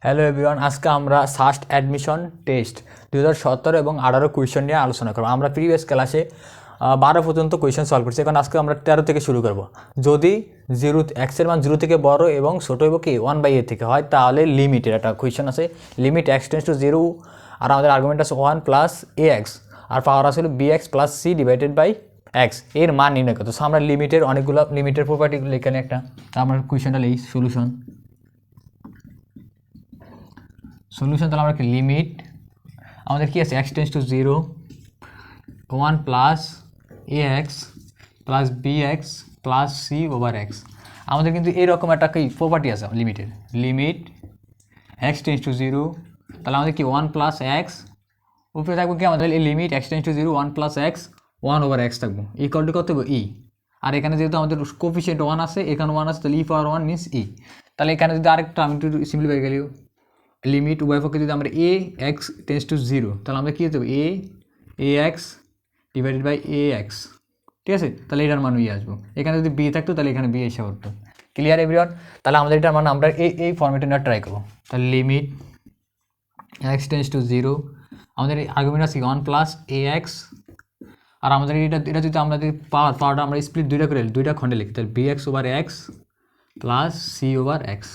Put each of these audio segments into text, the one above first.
Hello everyone, আজকে আমরা SUST admission test 2017 এবং 18 কোয়েশ্চেন নিয়ে আলোচনা করব। আমরা প্রিভিয়াস ক্লাসে 12 পর্যন্ত কোয়েশ্চেন সলভ করছি, এখন আজকে আমরা 13 থেকে শুরু করব। যদি এক্সের মান 0 থেকে বড় এবং ছোটো হইব কি 1/a থেকে হয়, তাহলে লিমিটের একটা কোয়েশ্চেন আছে, লিমিট x টেন্ডস টু 0, আর আমাদের আর্গুমেন্ট আছে 1 প্লাস ax, আর পাওয়ার আছে bx plus c divided by x, এর মান নির্ণয় করতে। সো আমরা লিমিটের অনেকগুলো লিমিটের প্রপার্টিগুলো এখানে একটা আমরা কোয়েশ্চেনটা লিখি সলিউশন। তাহলে আমরা কি লিমিট আমাদের কি আছে x tends to 0, 1 plus ax plus bx plus c over x। আমাদের কিন্তু এরকম একটা কি প্রপার্টি আছে লিমিটের, লিমিট x টেন্ডস টু 0, তাহলে আমাদের কি 1 প্লাস x উপরে থাকবো কি আমাদের এই limit x tends to 0, 1 plus x 1 over x থাকবো, ইকুয়াল টু কত হবে e। আর এখানে যেহেতু আমাদের কোফিশিয়েন্ট 1 আছে, এখানে 1 আছে, তাহলে e পাওয়ার 1 মিনস e। তাহলে এখানে যদি আরেকটা আমি একটু সিম্পলিফাই করি, লিমিট উভয় পক্ষে যদি আমরা এ এক্স টেন্ডস টু 0, তাহলে আমরা কী হতে হবে A X divided by A X, ঠিক আছে। তাহলে এটার মান আসবো, এখানে যদি বি থাকতো তাহলে এখানে বি এসে পড়তো। Clear everyone? তাহলে আমাদের এটার মান আমরা এই ফর্মেটে না ট্রাই করবো। তাহলে লিমিট এক্স টেন্ডস টু 0, আমাদের আর্গুমেন্ট আছে 1 প্লাস এ এক্স, আর আমাদের এটা যদি আমরা যদি পাওয়ারটা আমরা স্প্লিট দুইটা খণ্ডে লিখি, তাহলে B X over X plus C over X.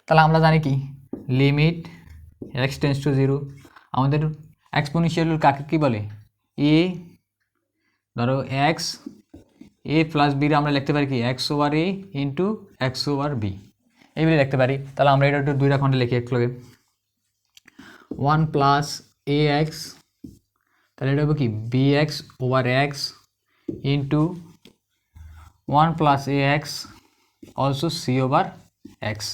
তাহলে আমরা জানি কি লিমিট এক্স টেন্ডস টু 0, আমাদের এক্সপোনেনশিয়াল কাকে কী বলে, এ ধরো এক্স এ প্লাস বি আমরা লিখতে পারি কি এক্স ওভার এ ইন্টু এক্স ওভার বি, এইভাবে লিখতে পারি। তাহলে আমরা এটা একটু দুইটা খণ্ডে লিখি একলগে, 1 প্লাস এ এক্স, তাহলে এটা হবে কি B X over X into 1 plus A X also C over X.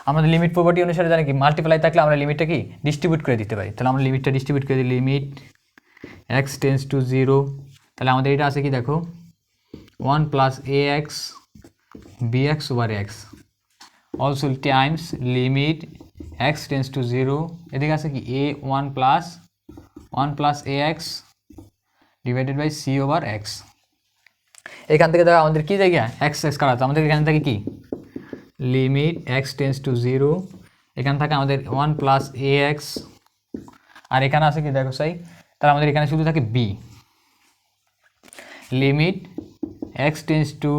আমাদের লিমিট প্রপার্টি অনুসারে জানি কি মাল্টিপ্লাই থাকলে আমরা লিমিটটা কি ডিস্ট্রিবিউট করে দিতে পারি। তাহলে আমরা লিমিটটা ডিস্ট্রিবিউট করে দিই, লিমিট এক্স টেন্ডস টু 0, তাহলে আমাদের এটা আছে কি দেখো 1 plus A X B X over X also times limit X tends to 0, এদিকে আছে কি এ 1 plus A X divided by C over X. এখান থেকে দেখো আমাদের কী জায়গা এক্স কাটা আছে, আমাদের এখান থেকে কি লিমিট এক্স টেন্ডস টু 0, এখান থেকে আমাদের 1 প্লাস এ এক্স, আর এখানে আছে কি দেখো সাই, তাহলে আমাদের এখানে শুধু থাকে B, limit X tends to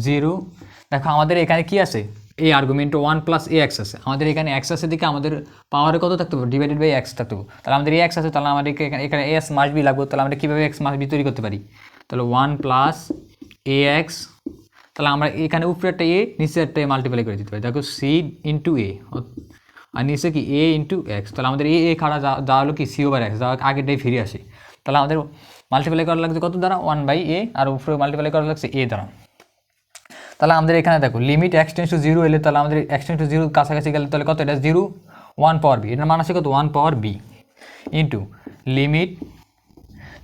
0। দেখো আমাদের এখানে কি আছে, এই আর্গুমেন্ট 1 প্লাস এ এক্স আছে, আমাদের এখানে এক্স আছে দিকে আমাদের পাওয়ারে কত থাকতে হবে ডিভাইডেড বাই এক্স থাকতে হবে। তাহলে আমাদের এক্স আছে, তাহলে আমাদের এখানে এক্স মাস বি লাগবে। তাহলে আমরা কীভাবে এক্স মাস বি তৈরি করতে পারি, তাহলে 1 প্লাস এ এক্স, তাহলে আমরা এখানে উপরে একটা এ নিচে একটা এ মাল্টিপ্লাই করে দিতে পারি। দেখো সি ইন্টু এ, আর নিচে কি এ ইন্টু এক্স, তাহলে আমাদের এ খাড়া যা হলো কি সি ওভার এক্স, যা আগেরটাই ফিরে আসে। তাহলে আমাদের মাল্টিপ্লাই করা লাগছে কত দ্বারা 1/a, আর উপরে মাল্টিপ্লাই করা লাগছে এ দ্বারা। তাহলে আমাদের এখানে দেখো লিমিট এক্স টেন্ডস টু 0 এলে, তাহলে আমাদের এক্স টেন্ডস টু 0 কাছাকাছি গেলে তাহলে কত, এটা 0 1 পাওয়ার বি, এটার মান আছে কত 1 পাওয়ার বি ইন্টু লিমিট,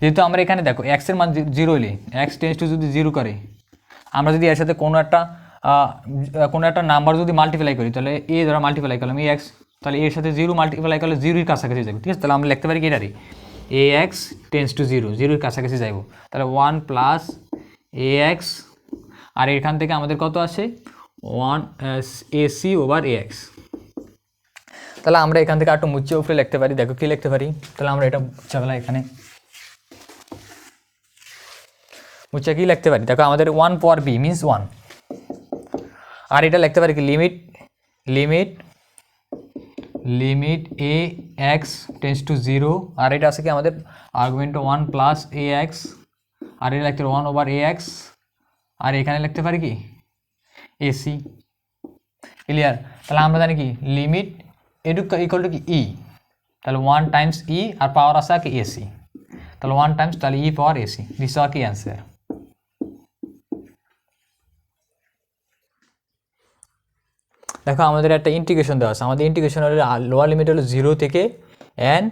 যেহেতু আমরা এখানে দেখো এক্সের মান 0 এলে এক্স টেন্ডস টু যদি 0 করে, আমরা যদি এর সাথে কোনো একটা নাম্বার যদি মাল্টিপ্লাই করি, তাহলে এ দ্বারা মাল্টিপ্লাই করলাম এ এক্স, তাহলে এর সাথে 0 মাল্টিপ্লাই করলে 0-এর কাছাকাছি যাবে, ঠিক আছে। তাহলে আমরা লিখতে পারি কি এটারই এ এক্স টেন্ডস টু 0, 0-এর কাছাকাছি যাইব। তাহলে 1 প্লাস এ এক্স, আর এখান থেকে আমাদের কত আসে 1 A C over A X. তাহলে আমরা এখান থেকে একটু মুচ্ছে উপরে লিখতে পারি, দেখো কি লিখতে পারি, তাহলে আমরা এটা চাবলা এখানে মুচ্ছে কি লিখতে পারি, দেখো আমাদের 1 পাওয়ার বি মিনস 1, আর এটা লিখতে পারি কি limit A x tends to 0, আর এটা আছে কি আমাদের আর্গুমেন্ট 1 প্লাস এ এক্স, আর এটা লিখতে 1 ওভার এ এক্স, আর এখানে লিখতে পারি কি এসি। ক্লিয়ার? তাহলে আমরা জানি কি লিমিট এটু ইকুয়াল টু কি ই, তাহলে 1 টাইমস ই, আর পাওয়ার আসা কি এসি, তাহলে 1 টাইমস, তাহলে ই পাওয়ার এসি, দিস আর কি অ্যান্সার। দেখো আমাদের একটা ইন্টিগ্রেশন দেওয়া আছে, আমাদের ইন্টিগ্রেশন হলো লোয়ার লিমিট হলো 0 থেকে n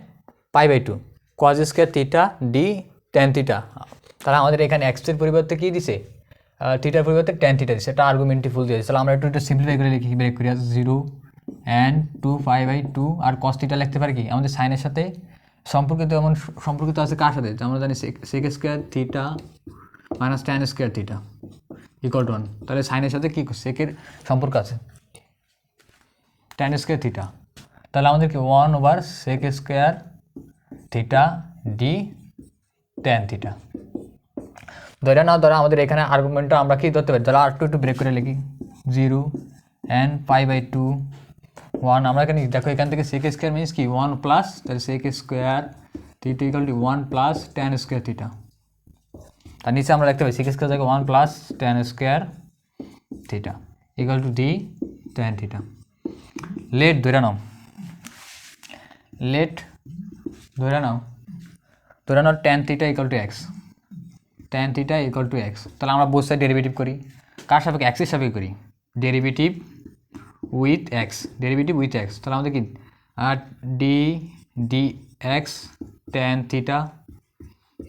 π/2 cos square theta D tan theta. তাহলে আমাদের এখানে এক্সের পরিবর্তে কী দিছে, থিটার পরিবর্তে ট্যান থিটা দিছে, এটা আর্গুমেন্টটি ফুল দিয়েছে। তাহলে আমরা একটু সিম্পলিফাই করে লিখি, ব্রেক করি 0 n 2π/2, আর cos থিটা লিখতে পারি কি আমাদের সাইনের সাথে সম্পর্কিত, এমন সম্পর্কিত আছে কার সাথে, আমরা জানি sec square theta minus tan square theta equal to 1। তাহলে সাইনের সাথে কি সেকের সম্পর্ক আছে, ট্যান স্কোয়ার থিটা, তাহলে আমাদের কি 1/sec² theta D tan theta. ধরে নাও ধরো আমাদের এখানে আর্গুমেন্টটা আমরা কি ধরতে পারি, ধরো আর একটু ব্রেক করে লিখি 0 and π/2 1। আমরা এখানে দেখো এখান থেকে sec² মিনস কি 1 প্লাস, তাহলে sec² theta equal to 1 plus tan square theta. তার নিচে আমরা লিখতে পারি sec² থেকে 1 plus tan square theta equal to D tan theta. Let ধরে নাও, লেট ধরে নাও tan theta equal to X, tan theta equal to X. তাহলে আমরা বোথ সাইড ডেরিভেটিভ করি, কার সাপেক্ষে, এক্সের সাপেক্ষে করি, derivative with ex, derivative with ex. তাহলে আমাদের কি D D X tan theta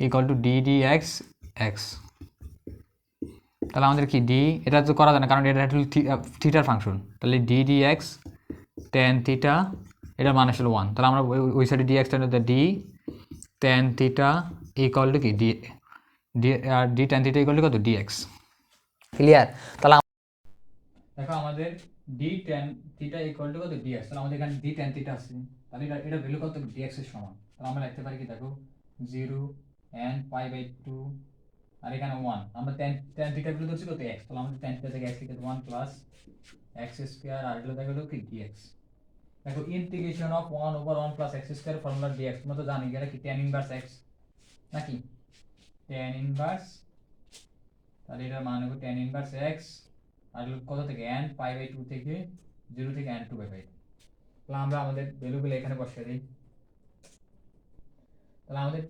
equal to D D x x. তাহলে আমাদের কি ডি, এটা তো করা যায় না কারণ এটা হলো থিটার ফাংশন, তাহলে D D X tan theta এটার মান আসলে 1। তাহলে আমরা ওই সাইডে D X D tan theta equal to কি D D tan theta equal to কত ডি এক্স। ক্লিয়ার? তাহলে দেখো আমাদের D tan theta equal to কত ডি এক্স, তাহলে আমাদের এখানে ডি ট্যান থিটা আছে, তাহলে এটা ভ্যালু কত ডি এক্স এর সমান। তাহলে আমরা লিখতে পারি কি দেখো 0 and π/2 আর এখানে 1, আমরা ট্যান থিটা ভ্যালু ধরছি কত x, তাহলে আমাদের ট্যান থিটা থেকে x লিখে 1 প্লাস x² আর এটা দেখো কি dx। দেখো integration of 1/1 plus x² formula dx, তোমরা তো জানি এটা কি tan ইনভার্স x নাকি tan ইনভার্স, তাহলে এটার মান হবে tan ইনভার্স x আর কত থেকে n π/2 থেকে 0 থেকে n 2/2। তাহলে আমরা আমাদের ভ্যালুগুলো এখানে বসিয়ে দিই। তাহলে আমাদের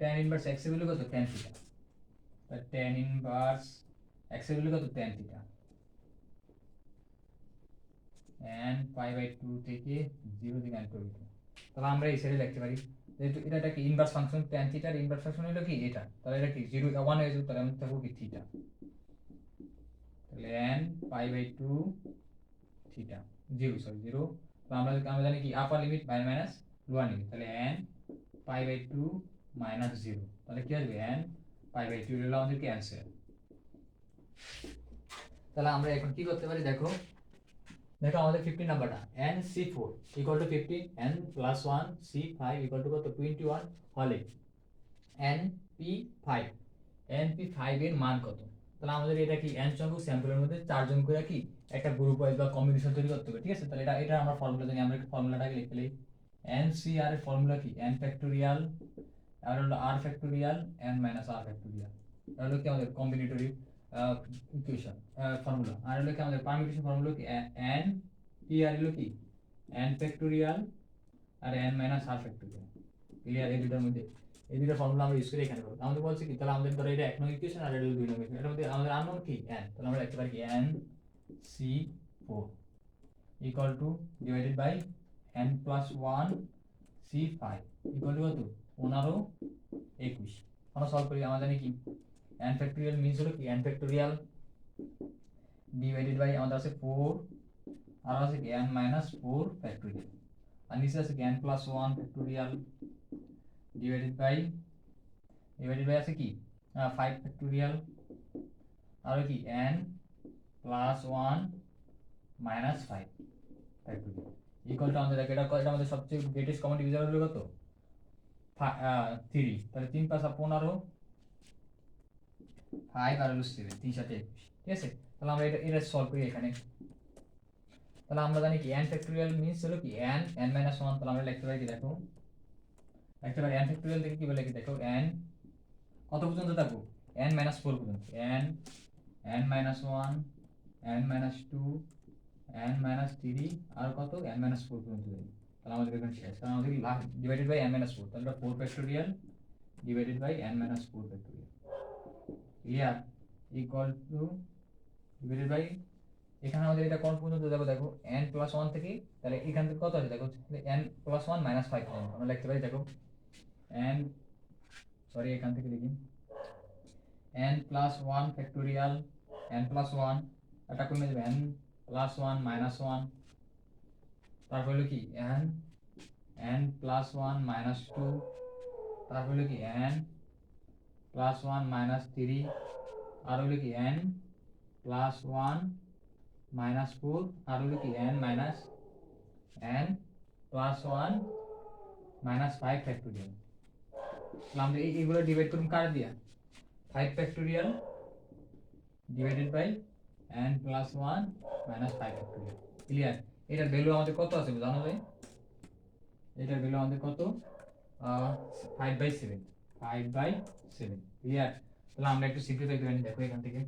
tan ইনভার্স x এর ভ্যালু কত tan থিটা, তাহলে tan ইনভার্স x এর ভ্যালু কত tan থিটা n π/2 থেকে 0 থেকে n 2/2। তাহলে আমরা এই সাইডে লিখতে পারি যেহেতু এটা কি ইনভার্স ফাংশন, tan থিটার ইনভার্স ফাংশন হলো কি এটা, তাহলে এটা কি 0 1 হয়ে যাবে, তাহলে আমরা থাকবো কি থিটা, তাহলে n π/2 থিটা 0। তো আমরা জানি কি upper limit by minus lower limit, তাহলে n π/2 মাইনাস 0, তাহলে কি আসবে n π/2 হলো আমাদের কি অ্যানসার। তাহলে আমরা এখন কি করতে পারি দেখো, দেখো আমাদের 15 নাম্বারটা nc4 equal two 15 n plus 1 c5 equal to কত 21 হলে np5 এর মান কত। তাহলে আমাদের এটা কি n সংখ্যক স্যাম্পলের মধ্যে 4 জন করে কি একটা গ্রুপ ওয়াইজ বা কম্বিনেশন তৈরি করতে হবে, ঠিক আছে। তাহলে এটা আমরা ফর্মুলা জানি, আমরা ফর্মুলাটাকে লিখে নেই ncr এর ফর্মুলা কি n ফ্যাক্টোরিয়াল আর হলো r factorial n minus r factorial, এটা হলো কি আমাদের কম্বিনেটরি ইকুয়েশন ফর্মুলা। আর হলো কি আমাদের পারমিউটেশন ফর্মুলা কি n pr হলো কি n ফ্যাক্টোরিয়াল আর n minus r factorial. Clear? এই দুটোর মধ্যে এই দুটো ফর্মুলা আমরা ইউজ করে এখানে করব। আমাদের বলছে কি, তাহলে আমাদের ধরো এটা এক নং ইকুয়েশন আর এটা 2 নং ইকুয়েশন, এর মধ্যে আমাদের আননোন কি n, তাহলে আমরা লিখতে পারি কি nc4 equal to divided by n plus 1 c5 equal to কত 15 21। আমরা সলভ করি, আমরা জানি কি n ফ্যাক্টোরিয়াল মিন্স হলো কি n ফ্যাক্টোরিয়াল ডিভাইডেড বাই আমাদের আছে 4 আর আছে কি n মাইনাস 4 ফ্যাক্টোরিয়াল, আর নিচে আছে কি n plus 1 factorial divided by আছে কি 5 ফ্যাক্টোরিয়াল আর কি n plus 1 minus 5 factorial equal to আমাদের এটা আমাদের সবচেয়ে গ্রেটেস্ট কমন ডিভিজার হলো কত 3। তাহলে 3 5 15 5 আর হলো 7 3 7 21, ঠিক আছে। তাহলে আমরা এটা সলভ করি এখানে। তাহলে আমরা জানি কি n ফ্যাক্টোরিয়াল মিন্স হলো কি n মাইনাস 1, তাহলে আমরা লিখতে পারি কি দেখো লিখতে পারি n ফ্যাক্টোরিয়াল থেকে কি বলে কি দেখো n কত পর্যন্ত থাকবো n মাইনাস 4 পর্যন্ত, n minus 1 n minus 2 n minus 3 আর কত n মাইনাস 4 পর্যন্ত যাবে। তাহলে আমাদের এখানে শেষ, কারণ আমাদের ডিভাইডেড বাই n মাইনাস 4, তাহলে 4 factorial divided by n minus 4 factorial clear equal to divided by এখানে আমাদের এটা কোন পর্যন্ত যাবে দেখো n প্লাস 1 থেকে, তাহলে এখান থেকে কত আছে দেখো n প্লাস 1 মাইনাস 5 পর্যন্ত আমরা লিখতে পারি দেখো n সরি এখান থেকে লিখি n plus 1 factorial n plus 1 এটা কমে যাবে n প্লাস 1 মাইনাস 1, তারপর হলো কি n প্লাস 1 মাইনাস 2, তারপর হলো কি n প্লাস 1 মাইনাস 3 আর হলো কি n প্লাস 1 মাইনাস 4 আর হলো কি n minus n plus 1 minus 5 factorial. তাহলে আমরা এইগুলো ডিভাইড করুন কার দিয়া 5 factorial divided by n plus 1 minus 5 factorial. Clear? এটার ভ্যালু আমাদের কত আছে জানো ভাই? এটার ভ্যালু আমাদের কত 5/7 5/7। ক্লিয়ার? তাহলে আমরা একটু সিম্পলিফাই করে নিই। দেখো এখান থেকে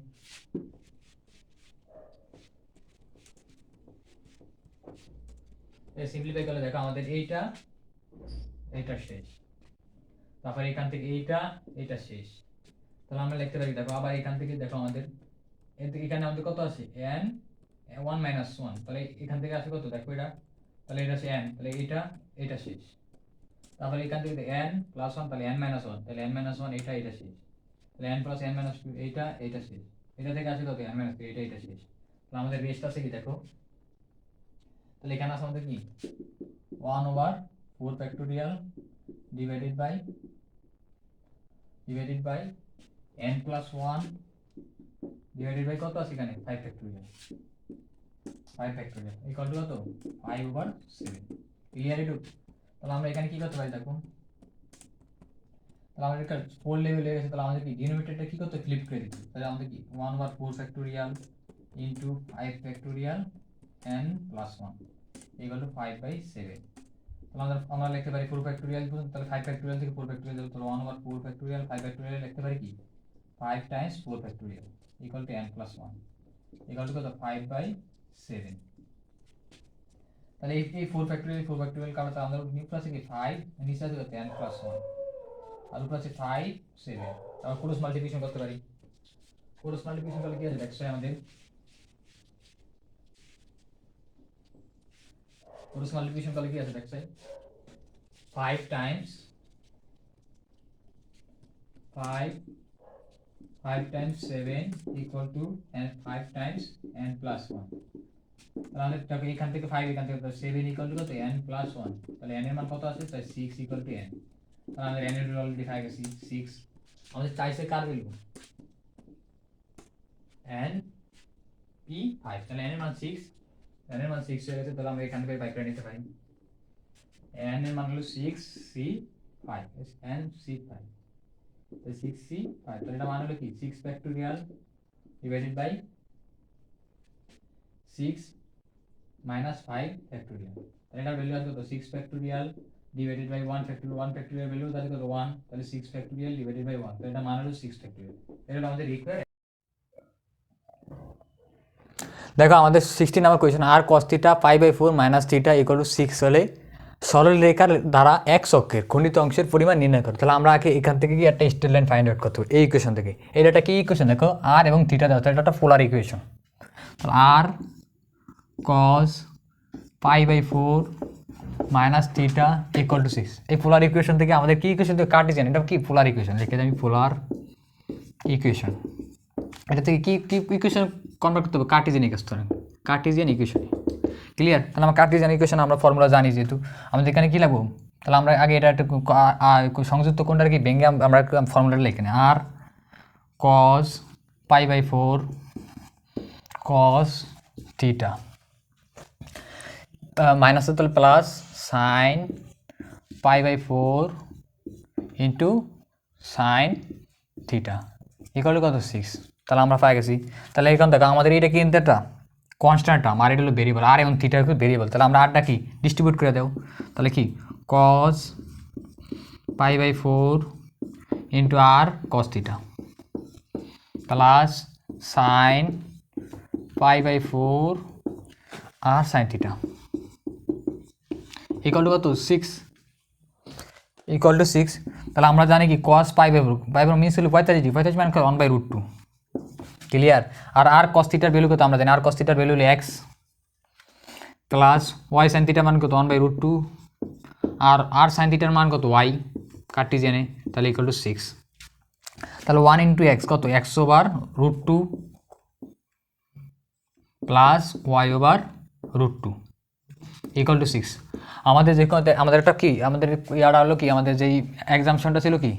এই সিম্পলিফাই করলে দেখো আমাদের এইটা শেষ, তারপর এখান থেকে এইটা শেষ। তাহলে আমরা লিখতে পারি দেখো আবার এখান থেকে দেখো আমাদের এখানে আমাদের কত আছে n 1 মাইনাস 1, তাহলে এখান থেকে আসে কত দেখো এটা, তাহলে এটা আছে n, তাহলে এটা শেষ। তারপরে এখান থেকে n প্লাস 1 তাহলে n মাইনাস 1, তাহলে n মাইনাস 1 এটা শেষ। তাহলে n প্লাস n মাইনাস 2 এটা শেষ। এটা থেকে আসে কত n মাইনাস 2 এটা শেষ। তাহলে আমাদের রেস্ট আছে কি দেখো, তাহলে এখানে আছে আমাদের কি 1/4 factorial divided by n plus 1 divided by কত আছে এখানে 5 ফ্যাক্টোরিয়াল ইকুয়াল টু কত 5/7। ক্লিয়ার এটুক? তাহলে আমরা এখানে কি করতে পারি দেখো, তাহলে আমাদের 4 লেভেল হয়ে গেছে, তাহলে আমাদের কি ডিনোমিনেটরটা কি করতে ফ্লিপ করে দিতে, তাহলে আমাদের কি 1/4 factorial into 5 factorial n plus 1 equal two 5/7। তাহলে আমরা লিখতে পারি 4 ফ্যাক্টোরিয়াল, তাহলে 5 ফ্যাক্টোরিয়াল থেকে 4 ফ্যাক্টোরিয়াল যাবে, তাহলে 1/4 ফ্যাক্টোরিয়াল 5 ফ্যাক্টোরিয়াল লিখতে পারি কি 5 Times 4 factorial equal two n plus 1 equal to কত 5/7। তাহলে এই 4 ফ্যাক্টোরিয়াল কাটাতে আমাদের নিচে আছে কি 5 নিচে আছে কত n প্লাস 1 আর উপরে আছে 5 7। তারপর ক্রস মাল্টিপ্লিকেশন করতে পারি। ক্রস মাল্টিপ্লিকেশন করলে কি আছে দেখছো আমাদের ক্রস মাল্টিপ্লিকেশন করলে কি আছে দেখছো 5 Times 7 equal to n 5 Times n plus 1। তাহলে দেখো এখান থেকে 5 এখান থেকে 7 ইকুয়াল টু কত n প্লাস 1, তাহলে n এর মান কত আছে তাই 6 ইকুয়াল টু n। তাহলে আমাদের n এর ভ্যালু অলরেডি দেখা গেছে 6। আমাদের চাইছে কার ভ্যালু n p 5, তাহলে n এর মান 6 হয়ে গেছে। তাহলে আমরা এখান থেকে বাই করে নিতে পারি n এর মান হলো 6 c 5 n c 5, তাহলে 6 c 5, তাহলে এটা মান হলো কি 6 factorial divided by 6 minus 5 factorial, তাহলে এটার ভ্যালু আসবে কত 6 factorial divided by 1 factorial value তাহলে কত 1, তাহলে 6 ফ্যাক্টোরিয়াল ডিভাইডেড বাই 1, তাহলে এটা মান হলো 6 ফ্যাক্টোরিয়াল। এটা হলো আমাদের রিকোয়ার্ড। দেখো আমাদের 16 number question R cos theta π/4 minus theta equal to 6 হলে সরলরেখার দ্বারা এক অক্ষের খণ্ডিত অংশের পরিমাণ নির্ণয় করো। তাহলে আমরা আগে এখান থেকে কি একটা স্ট্রেট লাইন ফাইন্ড আউট করতে হবে এই ইকুয়েশন থেকে। এটা কি ইকুয়েশন দেখো আর এবং থিটা দেওয়া, তাহলে এটা একটা পোলার ইকুয়েশন। তাহলে R cos π/4 minus theta equal to 6, এই পোলার ইকুয়েশন থেকে আমাদের কি ইকুয়েশন থেকে কার্টেসিয়ান, এটা কি পোলার ইকুয়েশন লিখে আমি পোলার ইকুয়েশন। এটা থেকে কি কি ইকুয়েশন কনভার্ট করতে হবে কার্টেসিয়ান ইকুয়েশন। ক্লিয়ার? তাহলে আমরা কার্টেসিয়ান ইকুয়েশন আমরা ফর্মুলা জানি, যেহেতু আমাদের এখানে কি লাগবো, তাহলে আমরা আগে এটা একটু সংযুক্ত কোণটার কি ভেঙে আমরা ফর্মুলাটা লিখে নিই। আর cos π/4 cos থিটা মাইনাস তাহলে plus sine π/4 into sine theta equal to কত 6। তাহলে আমরা পাই গেছি। তাহলে এখন দেখো আমাদের এটা কি একটা কনস্ট্যান্ট টার্ম আর এটা হলো ভেরিয়েবল, আর এবং থিটা হলো ভেরিয়েবল। তাহলে আমরা আরটা কি ডিস্ট্রিবিউট করে দেব, তাহলে কি cos π/4 ইন্টু আর cos থিটা প্লাস সাইন π/4 আর সাইন থিটা ইকুয়াল টু কত 6 ইকুয়াল টু 6। তাহলে আমরা জানি কি cos π/4 মিনস হলো 45 মানে 1/√2। ক্লিয়ার? আর cos থিটার ভ্যালু কত আমরা জানি, আর cos থিটার ভ্যালু হলো x প্লাস y sin থিটার মান কত 1/√2 আর sin থিটার মান কত y কার্টেসিয়ানে, তাহলে ইকুয়াল টু 6। তাহলে 1 ইন্টু x কত x/√2 plus y/√2 equal to 6। আমাদের যে আমাদের একটা কি আমাদের ইয়াটা হলো কি আমাদের যেই এক্সাম্পশনটা ছিল কি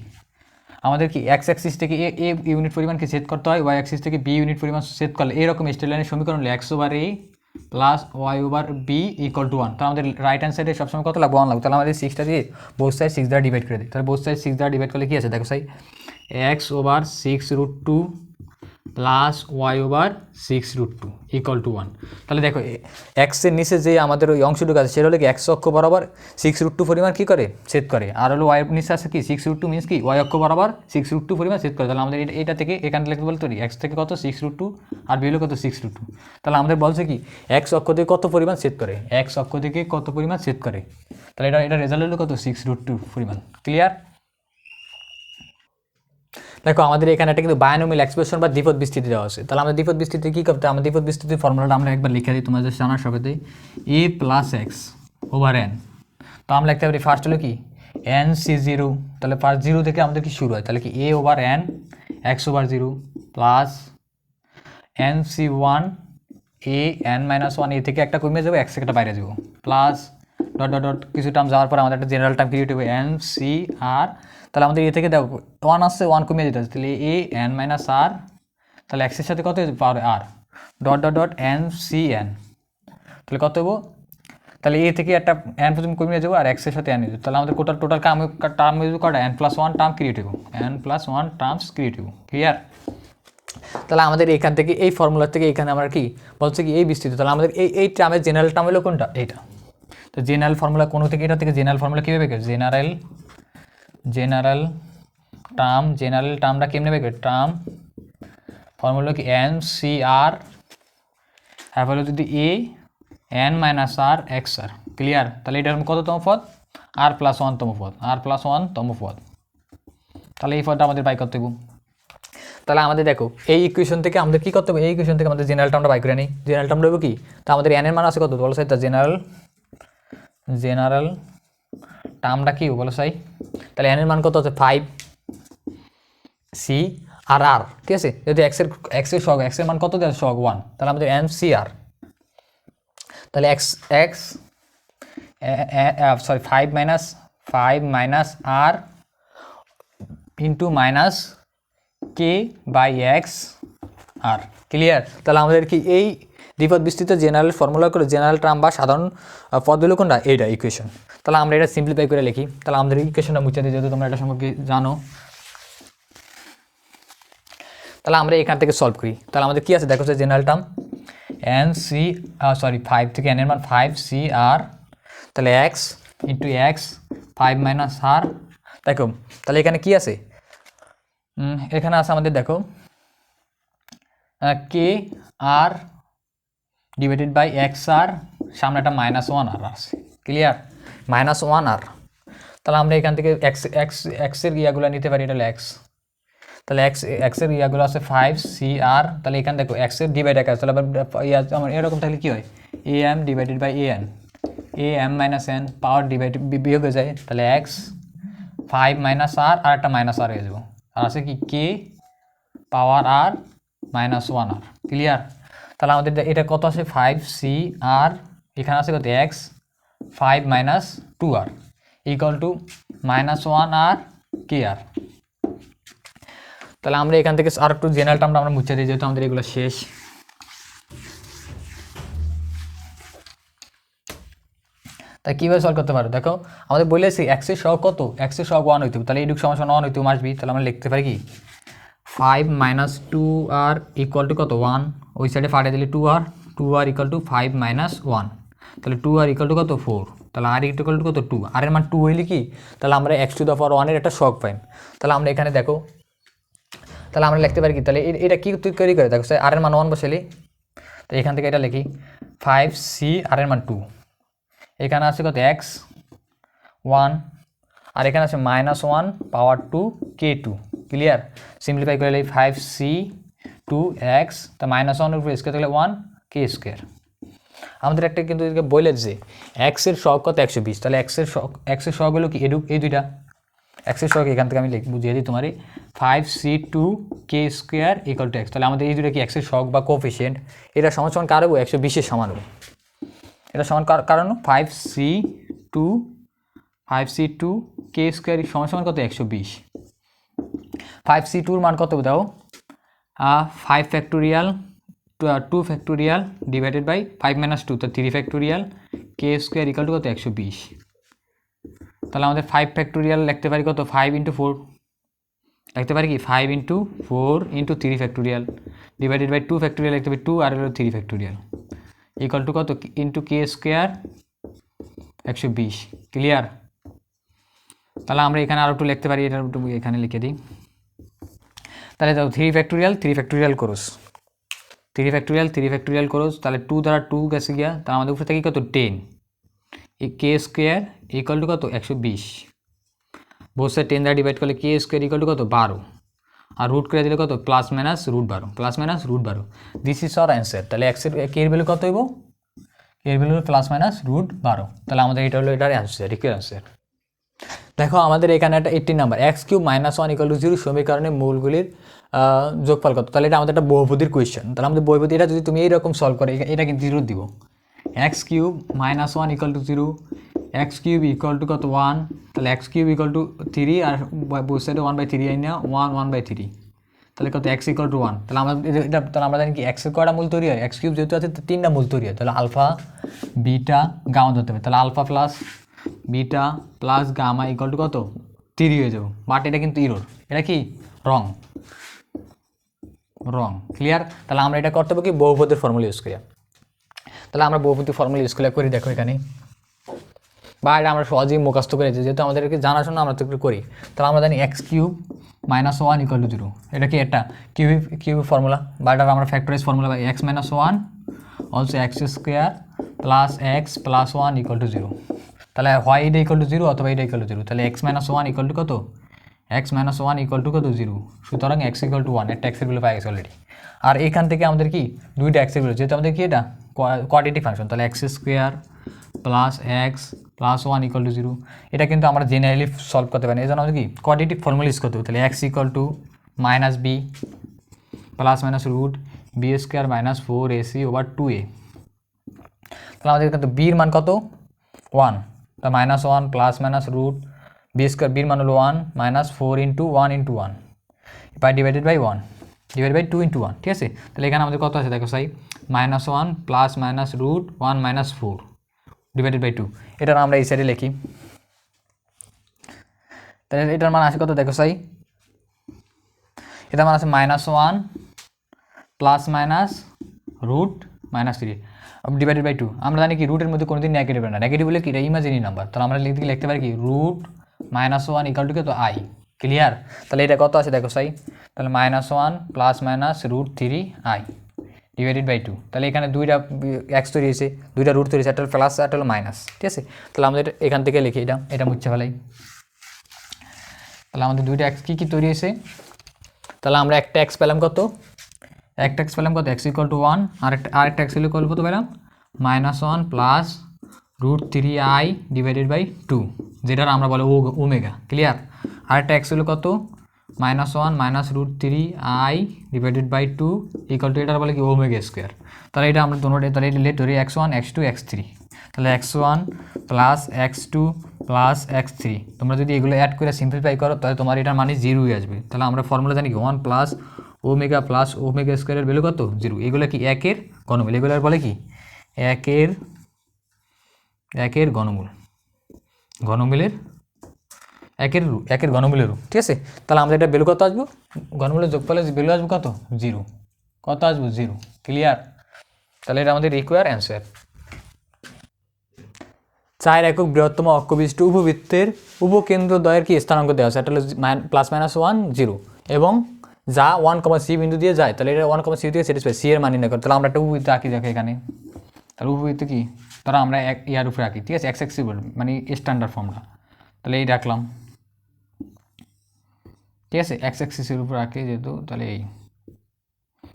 আমাদের কি এক্স অ্যাক্সিস থেকে এ ইউনিট পরিমাণকে সেট করতে হয়, ওয়াই অ্যাক্সিস থেকে বি ইউনিট পরিমাণ সেট করলে এরকম স্ট্রেট লাইনের সমীকরণ হলো x over a plus y over b equal to 1। তাহলে আমাদের রাইট হ্যান্ড সাইডে সবসময় কত লাগবে 1 লাগবে। তাহলে আমাদের 6টা দিয়ে বোথ সাইড 6 দ্বারা ডিভাইড করে দিই। তাহলে বোথ সাইড 6 দ্বারা ডিভাইড করলে কী আছে দেখো সাই x over 6√2 plus y over 6√2 equal to 1। তাহলে দেখো এক্সের নিচে যে আমাদের ওই অংশটুকু আছে সেটা হলো কি এক্স অক্ষ বরাবর 6√2 পরিমাণ কী করে সেট করে, আর হলো ওয়াই নিচে আছে কি 6√2 মিনস কি ওয়াই অক্ষ বরাবর 6√2 পরিমাণ সেট করে। তাহলে আমাদের এটা থেকে এখানে লিখতে বলতে পারি এক্স থেকে কত 6√2 আর বি হলো কত 6√2। তাহলে আমাদের বলছে কি এক্স অক্ষ থেকে কত পরিমাণ সেট করে, এক্স অক্ষ থেকে কত পরিমাণ সেট করে। তাহলে এটা রেজাল্ট হলো কত 6√2 পরিমাণ। ক্লিয়ার? দেখো আমাদের এখানে একটা কিন্তু বায়োনোমিয়াল এক্সপ্রেশন বা দ্বিপদ বিস্তৃতি দেওয়া আছে। তাহলে আমরা দ্বিপদ বিস্তৃতি কী করতে, আমরা দ্বিপদ বিস্তৃতির ফর্মুলাটা আমরা একবার লিখে দিই তোমাদের জানার সাথে a plus x over n. তো আমরা লিখতে পারি ফার্স্ট হলো কি এন সি জিরো, তাহলে ফার্স্ট জিরো থেকে আমাদের কি শুরু হয়, তাহলে কি a over n x over zero plus n C one a n minus one, a থেকে একটা কমে যাবো এক্স থেকে একটা বাইরে যাবো প্লাস ডট ডট ডট কিছু টার্ম যাওয়ার পর আমাদের একটা জেনারেল টার্ম ক্রিয়েট হবে এন সি আর। তাহলে আমাদের এ থেকে দেখো 1 আসছে 1 কমিয়ে যেতে আছে, তাহলে এ এন মাইনাস আর, তাহলে এক্সের সাথে কত পাওয়ার আর dot dot dot n C n, তাহলে কত হবো, তাহলে এ থেকে একটা এন পর্যন্ত কমিয়ে যাবো আর এক্সের সাথে এন হয়ে যাবে। তাহলে আমাদের টোটাল টার্ম হয়ে যাবে কটা n+1 টার্ম ক্রিয়েট হবো, n+1 টার্মস ক্রিয়েট হবো। ক্লিয়ার? তাহলে আমাদের এখান থেকে এই ফর্মুলা থেকে এখানে আমরা কি বলছে কি এই বিস্তৃত, তাহলে আমাদের এই টার্মের জেনারেল টার্ম হলো কোনটা এইটা। তো জেনারেল ফর্মুলা কোনো থেকে এটা থেকে জেনারেল ফর্মুলা কীভাবে বের, জেনারেল টার্মটা কেমনে বের করে, টার্ম ফর্মুলা কি এন সি আর হ্যাঁ হলো যদি a n minus r x r. Clear? তাহলে এটার কততম পদ r+1তম পদ, r+1তম পদ। তাহলে এই পদটা আমাদের বাই করতে হবে। তাহলে আমাদের দেখো এই ইকুয়েশন থেকে আমাদের কী করতে হবে, এই ইকুয়েশন থেকে আমাদের জেনারেল টার্মটা বাই করে নিই। জেনারেল টার্মটা হবে কি, তা আমাদের এন এর মান আছে কত বলো সাই, তা জেনারেল টার্মটা কি বলো সাই, তাহলে এন এর মান কত আছে 5 সি আর আর, ঠিক আছে। যদি এক্সের সহগ এক্সের মান কত দেয় সহগ 1, তাহলে আমাদের এন সি আর, তাহলে x 5 minus r into minus k by x r. Clear? তাহলে আমাদের কি এই দ্বিপদ বিস্তৃত জেনারেল ফর্মুলা করে জেনারেল টার্ম বা সাধারণ পদ হলো কোনটা এইটা ইকুয়েশন। তাহলে আমরা এটা সিম্পলিফাই করে লিখি। তাহলে আমাদের ইকুয়েশনটা মুছে দিই যেহেতু তোমরা এটা সম্পর্কে জানো। তাহলে আমরা এখান থেকে সলভ করি। তাহলে আমাদের কি আছে দেখো জেনারেল টার্ম এন সি 5 থেকে এন এর মান 5 সি আর, তাহলে এক্স ইন্টু এক্স 5 মাইনাস আর। দেখো তাহলে এখানে কি আছে, এখানে আছে আমাদের দেখো কে আর ডিভাইডেড বাই এক্স আর, সামনে একটা -1 আর আছে। ক্লিয়ার? -1 আর। তাহলে আমরা এখান থেকে এক্সের ইয়াগুলো নিতে পারি, এটা হলো এক্স, তাহলে এক্সের ইয়াগুলো আছে 5 সি আর। তাহলে এখানে দেখো এক্সের ডিভাইড এক আছে, তাহলে আমার এরকম থাকলে কী হয় a m divided by a m minus n power divide বিয়োগ হয়ে যায়, তাহলে এক্স 5 মাইনাস আর আর একটা মাইনাস আর হয়ে যাবো, আর আছে কি কে পাওয়ার আর -1 আর। ক্লিয়ার? তাহলে আমাদের এটা কত আছে 5 সি আর, এখানে আছে কত x 5 minus 2 r equal to -1 আর কে আর। তাহলে আমরা এখান থেকে আর একটু জেনারেল টার্মটা আমরা মুছে দিই যেহেতু আমাদের এগুলো শেষ। তাই কীভাবে সলভ করতে পারো, দেখো আমাদের বলেছি এক্সের সহগ কত, এক্সের সহগ 1 হইতে হবে, তাহলে এইটুকু সমান 1 হইতে আসবি। তাহলে আমরা লিখতে পারি কি 5 মাইনাস 2 আর ইকুয়াল টু কত 1, ওই সাইডে ফাটিয়ে দিলে 2 আর ইকুয়াল টু 5 মাইনাস 1, তাহলে 2 আর ইকুয়াল টু কত 4, তাহলে আর ইকুয়াল টু কত 2, আর এর মান 2 হইলে কি তাহলে আমরা x⁴ এর একটা সহগ পাই। তাহলে আমরা এখানে দেখো তাহলে আমরা লিখতে পারি কি, তাহলে এটা কি তৈরি করে দেখো আর এর মান 1 বসালি, তো এখান থেকে এটা লিখি 5 সি আর এর মান 2, এখানে আছে কত এক্স 1 আর এখানে আছে -1 পাওয়ার 2 k2। ক্লিয়ার? সিম্পলিফাই করে লিখি 5 সি 2 এক্স, তা -1 এর উপর স্কোয়ার তাহলে 1 কে স্কোয়ার। আমাদের একটা কিন্তু বলে যে এক্সের সহগ কত 120, তাহলে এক্সের সহগ হলো কি এই দুইটা এক্সের সহগ এখান থেকে আমি বুঝিয়ে দিই তোমারই 5c2 k square equal to X. তাহলে আমাদের এই দুটো কি এক্সের সহগ বা কোএফিসিয়েন্ট, এটা সমান কার হবো 120 এর সমান হবো, এটা সমান কারণ 5c2 k স্কোয়ার সমান কত 120। 5c2 মান কত দাও 5 factorial 2 factorial divided by 5 minus 2 তো 3 factorial k square equal to কত 120। তাহলে আমাদের 5 ফ্যাক্টোরিয়াল লিখতে পারি কত 5 ইন্টু 4 লিখতে পারি কি 5 into 4 into 3 factorial divided by 2 factorial লিখতে পারি 2 আর হলো 3 ফ্যাক্টোরিয়াল ইকুয়াল টু কত ইন্টু কে স্কোয়ার 120। ক্লিয়ার? তাহলে আমরা এখানে আরও একটু লিখতে পারি, এটা একটু এখানে লিখে দিই। তাহলে দাও 3 ফ্যাক্টোরিয়াল করোস 3 ফ্যাক্টোরিয়াল করোস, তাহলে 2 দ্বারা 2 গেছে গিয়া, তাহলে আমাদের উপরে থাকি কত 10 এই কে স্কোয়ার ইকুয়াল টু কত 120। বোথ সাইড 10 দ্বারা ডিভাইড করলে কে স্কোয়ার ইকুয়াল টু কত 12 আর রুট করে দিলে কত plus minus root 12 this is our answer. তাহলে এক্সের কে এর ভ্যালু কত হইব কে এর ভ্যালু প্লাস মাইনাস রুট 12। তাহলে আমাদের এটা হলো এটার অ্যান্সার, রিকোয়ার অ্যান্সার। দেখো আমাদের এখানে একটা 18 নাম্বার x³ - 1 = 0 সমীকরণের মূলগুলির যোগফল কত। তাহলে এটা আমাদের একটা বহুপদীর কোয়েশ্চেন। তাহলে আমাদের বহুপদী এটা যদি তুমি এইরকম সলভ করে এটা কিন্তু 0 দিব। x³ - 1 = 0, x³ ইকুয়াল টু কত 1, তাহলে x³ equal to 3 R both সাইডে 1/3 আই না 1/3, তাহলে কত x ইকুয়াল টু 1। তাহলে আমরা জানি কি x এর কয়টা মূল তৈরি হয়, x³ যেহেতু আছে 3টা মূল তৈরি হয়, তাহলে আলফা বিটা গামা ধরতে হবে। তাহলে alpha plus beta plus gamma equal to কত 3 হয়ে যাবে। বাট এটা কিন্তু ইরোর, এটা কি রং। ক্লিয়ার? তাহলে আমরা এটা করতে হবে কি বহুপদীর ফর্মুলা ইউজ করি। তাহলে আমরা বহুপদীর ফর্মুলা ইউজ করি, দেখো এখানে বা এটা আমরা সহজেই মুখস্থ করেছি, যেহেতু আমাদেরকে জানাশোনা আমরা তো একটু করি। তাহলে আমরা জানি x³ - 1 = 0, এটা কি একটা কিউব ফর্মুলা বা এটা আমরা ফ্যাক্টরাইজ ফর্মুলা বা x - 1 also x² plus x plus 1 = 0। তাহলে হয় এটা ইকুয়াল টু 0 অথবা এটা ইকুয়াল টু 0। তাহলে x - 1 ইকুয়াল টু কত x - 1 ইকুয়াল টু কত 0। সুতরাং x ইকুয়াল টু 1, একটা x এর ভ্যালু পাই গেছে অলরেডি। আর এখান থেকে আমাদের কি দুইটা x এর ভ্যালু, যেহেতু আমাদের কি এটা কোয়াড্রেটিক ফাংশন, তাহলে x² plus x plus 1 equal two 0। এটা কিন্তু আমরা জেনারেলি সলভ করতে পারি না, এই জন্য আমাদের কি কোয়াড্রেটিক ফর্মুলা ইউজ করতে হবে। তাহলে x equal to minus b plus minus root b square minus 4ac over 2a। তাহলে আমাদের কিন্তু বির মান কত 1, তা -1 plus minus root b square, বির মান হলো 1 minus 4 into 1 into 1 by divided by 1 divide by 2 into 1। ঠিক আছে? তাহলে এখানে আমাদের কত আছে দেখো সাই -1 plus minus root 1 minus 4 divided by 2। এটার আমরা এই সাইডে লিখি। তাহলে এটার মান আছে কত দেখো সাই, এটার মান আছে -1 plus minus root -3 divided by 2। আমরা জানি কি রুটের মধ্যে কোনোদিন নেগেটিভ না, নেগেটিভ হলে কি এটা ইমাজিনারি নাম্বার। তাহলে আমরা লিখতে পারি কি রুট -1 ইকুয়াল টু কত i। ক্লিয়ার? তাহলে এটা কত আছে দেখো সাই, তাহলে -1 plus minus root 3i divided by 2। তাহলে এখানে দুইটা x তৈরি হয়েছে, দুইটা রুট তৈরি হয়েছে, একটা প্লাস একটা হলো মাইনাস। ঠিক আছে? তাহলে আমাদের এখান থেকে লিখি এটা মুছে ফেলাই। তাহলে আমাদের দুইটা x কী তৈরি হয়েছে, তাহলে আমরা একটা x পেলাম কত x ইকুয়াল টু 1, আরেকটা x ইকুয়াল কত পেলাম -1 plus root 3i divided by 2, যেটার আমরা বলে ওমেগা। ক্লিয়ার? আরেকটা x হলো কত -1 minus root 3i divided by 2 equal to এটার বলে কি ওমেগা স্কোয়ার। তাহলে এটা আমরা দুটোটা তাহলে এটা লেট ধরি x1 x2 x3। তাহলে x1 plus x2 plus x3, তোমরা যদি এগুলো অ্যাড করে সিম্পলিফাই করো তাহলে তোমার এটার মানে 0 হয়ে আসবে। তাহলে আমরা ফর্মুলা জানি কি 1 প্লাস ওমেগা স্কোয়ারের ভ্যালু কত 0। এগুলো কি একের ঘনমূল, এগুলোর বলে কি একের ঘনমূলের একের ঘনমূলের রূপ। ঠিক আছে? তাহলে আমাদের এটা ভ্যালু কত আসবো, ঘনমূলের যোগফলের ভ্যালু আসবে কত 0, কত আসবো 0। ক্লিয়ার? তাহলে এটা আমাদের রিকোয়ার অ্যান্সার। 4 একক বৃহত্তম অক্ষবিশিষ্ট উপবৃত্তের উপকেন্দ্রদ্বয়ের কি স্থানাঙ্ক দেওয়া আছে, এটা হলো +-1 0 এবং যা 1,c বিন্দু দিয়ে যায়, তাহলে এটা 1,c দিয়ে স্যাটিসফাই, সি এর মান নির্ণয় করে। তাহলে আমরা একটা উপবৃত্ত আঁকি দেখো এখানে। তাহলে উপবৃত্ত কি তারা আমরা ইয়ার উপরে আঁকি। ঠিক আছে? x অ্যাক্সিস মানে স্ট্যান্ডার্ড ফর্মটা। তাহলে এই রাখলাম। ঠিক আছে? x অ্যাক্সিসের উপর আঁকি যেহেতু, তাহলে এই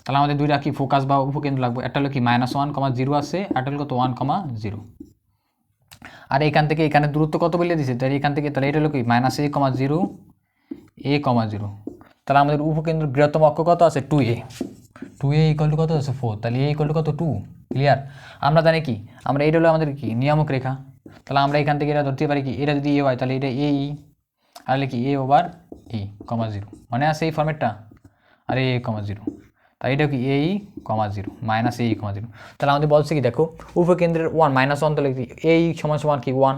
তাহলে আমাদের দুইটা কি ফোকাস বা উপকেন্দ্র লাগবে। একটা হলো কি -1,0 আছে, একটা হলো কত 1,0। আর এখান থেকে এখানে দূরত্ব কত বলে দিয়েছে, তাহলে এখান থেকে তাহলে এটা হলো কি -a,0 a,0। তাহলে আমাদের উপকেন্দ্র বৃহত্তম অক্ষ কত আছে 2a ইকুয়াল টু কত আছে 4, তাহলে a ইকুয়াল টু কত 2। ক্লিয়ার? আমরা জানি কি আমরা এটা হলো আমাদের কি নিয়ামক রেখা। তাহলে আমরা এখান থেকে এটা ধরতে পারি কি এটা যদি a হয় তাহলে এটা ae, আর লিখি এ ওভার ই কমা জিরো, মানে আছে এই ফর্মেটটা, আর এ কমা জিরো, তাই এটা কি এ ই কমা জিরো মাইনাস এ ই কমা জিরো। তাহলে আমাদের বলছে কি দেখো উপকেন্দ্রের ওয়ান মাইনাস ওয়ান, তাহলে কি এ ই সমান সমান কি ওয়ান,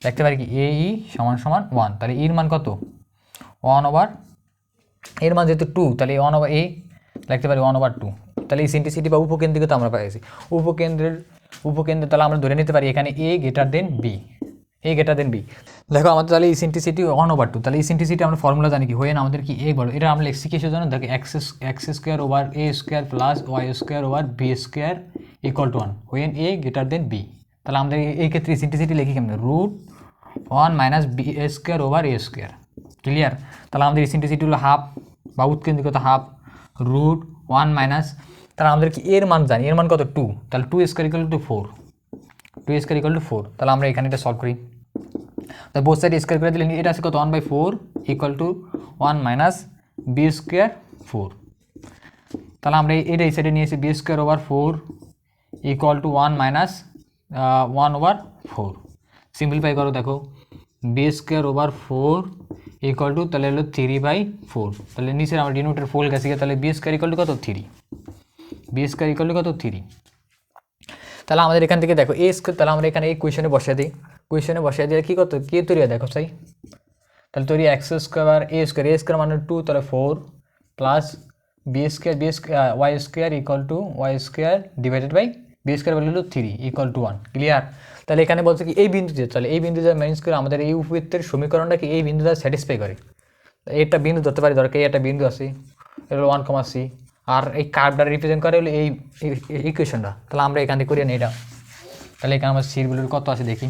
দেখতে পারি কি এ ই সমান সমান ওয়ান, তাহলে ইর মান কত ওয়ান ওভার, এর মান যেহেতু টু তাহলে ওয়ান ওভার এ লিখতে পারি ওয়ান ওভার টু। তাহলে এই সেন্ট্রিসিটি বা উপকেন্দ্রিক তো আমরা পাইছি, উপকেন্দ্রের তাহলে আমরা ধরে নিতে পারি এখানে এ গ্রেটার দেন বি, এ গ্রেটার দেন বি। দেখো আমাদের তাহলে ইসেন্ট্রিসিটি ওয়ান ওভার টু, তাহলে ইসেন্ট্রিসিটি আমরা ফর্মুলা জানি কি হয়ে না আমাদের কি এ বলো, এটা আমরা লিখছি কিসের জন্য, দেখো x square over a square plus y square over b square equal to one when a greater than b. তাহলে আমাদের এই ক্ষেত্রে ইসেন্ট্রিসিটি লিখি কেমন, root one minus b square over a square, clear. তাহলে আমাদের ইসেন্ট্রিসিটি হলো হাফ বা উৎকেন্দ্রিকতা হাফ রুট ওয়ান মাইনাস, তাহলে আমাদের কি এর মান জানি, এর মান কত টু, তাহলে two square equal to four, two square equal to four. তাহলে আমরা এখানে এটা সলভ করি, তাহলে বোথ সাইড স্কোয়ার করে দিলে এটা আছে কত one by four equal to one minus b square four. তাহলে আমরা এটা এই সাইডে নিয়েছি b square over four equal to one minus one over four, simplify করো দেখো b square over four equal to তাহলে হলো থ্রি বাই ফোর, তাহলে নিচের আমরা ডিনোটের ফোর গেছে, তাহলে বি স্কোয়ার ইকুয়াল টু কত three, b square equal to কত থ্রি। তাহলে আমাদের এখান থেকে দেখো এ স্কোয়ার, তাহলে আমরা এখানে এই কোয়েশনে বসিয়ে দিই, কোয়েশনে বসিয়ে দিলে কী কত কী তৈরি হয় দেখো চাই, তাহলে তৈরি এক্স স্কোয়ার এ স্কোয়ার মানে টু, তাহলে four plus b square y square equal to y square divided by b square value হলো three equal to one, clear. তাহলে এখানে বলছে কি এই বিন্দুতে, তাহলে এই বিন্দু যা মেইনস করে আমাদের এই উপবৃত্তের সমীকরণটা কি এই বিন্দু দ্বারা স্যাটিসফাই করে, এটা বিন্দু ধরতে পারি দরকার একটা বিন্দু আছে এটা হলো ওয়ান কমা সি, আর এই কার্ভটা রিপ্রেজেন্ট করে হলো এই ইকুয়েশনটা, তাহলে আমরা এখান থেকে করি না এটা, তাহলে এখানে আমার সির ভ্যালু কত আছে দেখি,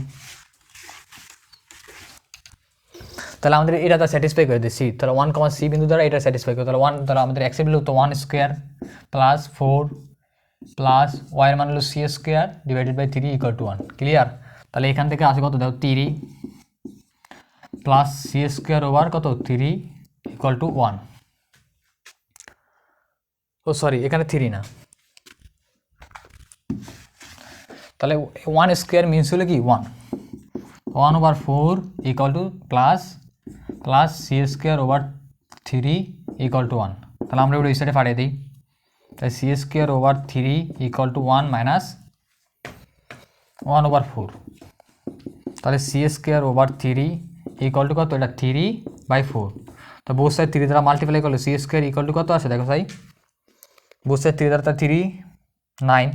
তাহলে আমাদের এটা তো স্যাটিসফাই করে দিচ্ছি, তাহলে ওয়ান কমা সি বিন্দু দ্বারা এটা স্যাটিসফাই করে, তাহলে ওয়ান, তাহলে আমাদের এক্সের ভ্যালু তো one square plus four plus ওয়াইয়ের মান হলো c square divided by three equal to one, clear. তাহলে এখান থেকে আসে কত দেখো three plus c square over কত three equal to one, oh sorry এখানে থ্রি না, তাহলে ওয়ান স্কোয়ার মিনস হলো কি one, one over four equal to plus plus c square over three equal to one, তাহলে আমরা ওই সাইডে পাঠিয়ে দিই, তাই C square over three equal to one minus one over four, তাহলে c square over three equal to কত এটা থ্রি বাই ফোর, তো বোথ সাইড থ্রি দ্বারা মাল্টিপ্লাই করলে সি স্কোয়ার ইকুয়াল টু কত আসে দেখো ভাই, বোথ সাইড থ্রি দ্বারা three nine,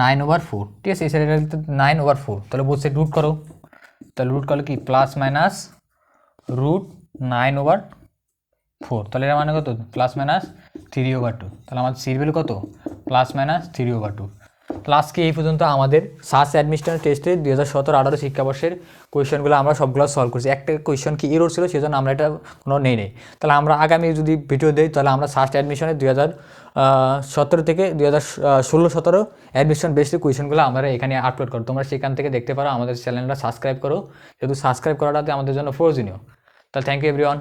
nine over four, ঠিক আছে এই সাইডে নাইন ওভার ফোর, তাহলে বোথ সাইড রুট করো, তাহলে রুট করলে কি plus minus root nine over four, তাহলে এটা মানে কত plus minus three over two, তাহলে আমাদের সির ভ্যালু কত plus minus three over two. ক্লাসকে এই পর্যন্ত আমাদের সাস অ্যাডমিশন টেস্টে 2017-18 শিক্ষাবর্ষের কোয়েশনগুলো আমরা সবগুলো সলভ করছি, একটা কোয়েশন কি এরর ছিল সেজন্য আমরা এটা কোনো নেই, তাহলে আমরা আগামী যদি ভিডিও দেই তাহলে আমরা সাস অ্যাডমিশনের 2017 থেকে 2016-17 অ্যাডমিশন বেসড কোয়েশনগুলো আমরা এখানে আপলোড করো, তোমরা সেখান থেকে দেখতে পারো, আমাদের চ্যানেলটা সাবস্ক্রাইব করো, যেহেতু সাবস্ক্রাইব করাটাতে আমাদের জন্য প্রয়োজনীয়। তাহলে থ্যাংক ইউ এভরিওয়ান।